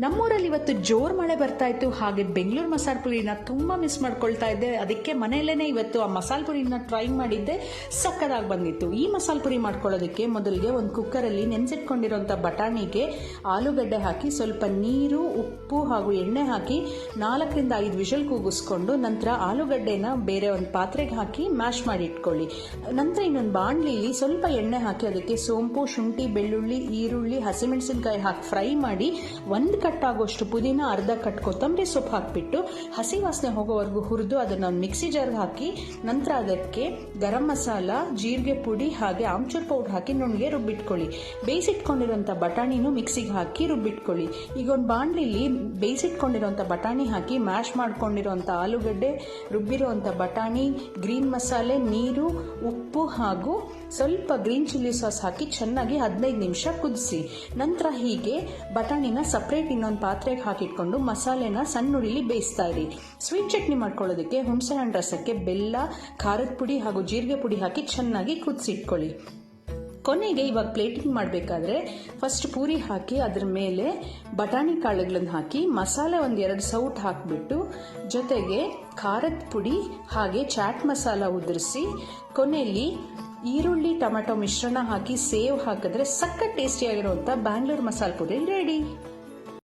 ನಮ್ಮೂರಲ್ಲಿ ಇವತ್ತು ಜೋರ್ ಮಳೆ ಬರ್ತಾ ಇತ್ತು. ಹಾಗೆ ಬೆಂಗಳೂರು ಮಸಾಲೆ ಪುರಿನ ತುಂಬಾ ಮಿಸ್ ಮಾಡ್ಕೊಳ್ತಾ ಇದ್ದೆ. ಅದಕ್ಕೆ ಮನೆಯಲ್ಲೇನೆ ಇವತ್ತು ಆ ಮಸಾಲೆ ಪುರಿನ ಟ್ರೈ ಮಾಡಿದ್ದೆ. ಸಕ್ಕದಾಗಿ ಬಂದಿತ್ತು. ಈ ಮಸಾಲೆ ಪುರಿ ಮಾಡ್ಕೊಳ್ಳೋದಕ್ಕೆ ಮೊದಲಿಗೆ ಒಂದು ಕುಕ್ಕರಲ್ಲಿ ನೆನೆಸಿಟ್ಕೊಂಡಿರುವಂಥ ಬಟಾಣಿಗೆ ಆಲೂಗಡ್ಡೆ ಹಾಕಿ ಸ್ವಲ್ಪ ನೀರು, ಉಪ್ಪು ಹಾಗೂ ಎಣ್ಣೆ ಹಾಕಿ 4 ರಿಂದ 5 ವಿಷಲ್ ಕೂಗಿಸ್ಕೊಂಡು ನಂತರ ಆಲೂಗಡ್ಡೆನ ಬೇರೆ ಒಂದು ಪಾತ್ರೆಗೆ ಹಾಕಿ ಮ್ಯಾಶ್ ಮಾಡಿ ಇಟ್ಕೊಳ್ಳಿ. ನಂತರ ಇನ್ನೊಂದು ಬಾಣಲಿಲಿ ಸ್ವಲ್ಪ ಎಣ್ಣೆ ಹಾಕಿ ಅದಕ್ಕೆ ಸೋಂಪು, ಶುಂಠಿ, ಬೆಳ್ಳುಳ್ಳಿ, ಈರುಳ್ಳಿ, ಹಸಿಮೆಣಸಿನಕಾಯಿ ಹಾಕಿ ಫ್ರೈ ಮಾಡಿ 1 ಕಟ್ ಆಗೋಷ್ಟು ಪುದೀನ, ಅರ್ಧ ಕಟ್ ಕೊತ್ತಂಬರಿ ಸೊಪ್ಪು ಹಾಕಿಬಿಟ್ಟು ಹಸಿ ವಾಸನೆ ಹೋಗೋವರೆಗೂ ಹುರಿದು ಅದನ್ನು ಮಿಕ್ಸಿ ಜಾರ್ಗೆ ಹಾಕಿ ನಂತರ ಅದಕ್ಕೆ ಗರಂ ಮಸಾಲ, ಜೀರಿಗೆ ಪುಡಿ ಹಾಗೆ ಆಮ್ಚೂರ್ ಪೌಡರ್ ಹಾಕಿ ನುಣ್ಣಗೆ ರುಬ್ಬಿಟ್ಕೊಳ್ಳಿ. ಬೇಯಿಸಿಟ್ಕೊಂಡಿರೋಂಥ ಬಟಾಣಿನೂ ಮಿಕ್ಸಿಗೆ ಹಾಕಿ ರುಬ್ಬಿಟ್ಕೊಳ್ಳಿ. ಈಗ ಒಂದು ಬಾಣಲಿಲಿ ಬೇಯಿಸಿಟ್ಕೊಂಡಿರೋಂಥ ಬಟಾಣಿ ಹಾಕಿ ಮ್ಯಾಶ್ ಮಾಡ್ಕೊಂಡಿರೋಂಥ ಆಲೂಗಡ್ಡೆ, ರುಬ್ಬಿರೋಂಥ ಬಟಾಣಿ, ಗ್ರೀನ್ ಮಸಾಲೆ, ನೀರು, ಉಪ್ಪು ಹಾಗೂ ಸ್ವಲ್ಪ ಗ್ರೀನ್ ಚಿಲ್ಲಿ ಸಾಸ್ ಹಾಕಿ ಚೆನ್ನಾಗಿ 15 ನಿಮಿಷ ಕುದಿಸಿ. ನಂತರ ಹೀಗೆ ಬಟಾಣಿನ ಸಪ್ರೇಟ್ ಇನ್ನೊಂದು ಪಾತ್ರೆಗೆ ಹಾಕಿಟ್ಕೊಂಡು ಮಸಾಲೆನ ಸಣ್ಣ ಉರಿಲಿ ಬೇಯಿಸ್ತಾ ಇರಿ. ಸ್ವೀಟ್ ಚಟ್ನಿ ಮಾಡ್ಕೊಳ್ಳೋದಕ್ಕೆ ಹುಣಸೆಹಣ್ಣು ರಸಕ್ಕೆ ಬೆಲ್ಲ, ಖಾರದ ಪುಡಿ ಹಾಗೂ ಜೀರಿಗೆ ಪುಡಿ ಹಾಕಿ ಚೆನ್ನಾಗಿ ಕುದಿಸಿಟ್ಕೊಳ್ಳಿ. ಕೊನೆಗೆ ಇವಾಗ ಪ್ಲೇಟಿಂಗ್ ಮಾಡಬೇಕಾದ್ರೆ ಫಸ್ಟ್ ಪೂರಿ ಹಾಕಿ ಅದ್ರ ಮೇಲೆ ಬಟಾಣಿ ಕಾಳುಗಳನ್ನು ಹಾಕಿ ಮಸಾಲೆ 1-2 ಸೌಟ್ ಹಾಕಿಬಿಟ್ಟು ಜೊತೆಗೆ ಖಾರದ ಪುಡಿ ಹಾಗೆ ಚಾಟ್ ಮಸಾಲ ಉದುರಿಸಿ ಕೊನೆಯಲ್ಲಿ ಈರುಳ್ಳಿ ಟೊಮೆಟೊ ಮಿಶ್ರಣ ಹಾಕಿ ಸೇವ್ ಹಾಕಿದ್ರೆ ಸಕ್ಕ ಟೇಸ್ಟಿಯಾಗಿರುವಂಥ ಬ್ಯಾಂಗ್ಳೂರ್ ಮಸಾಲೆ ಪುರಿ ರೆಡಿ.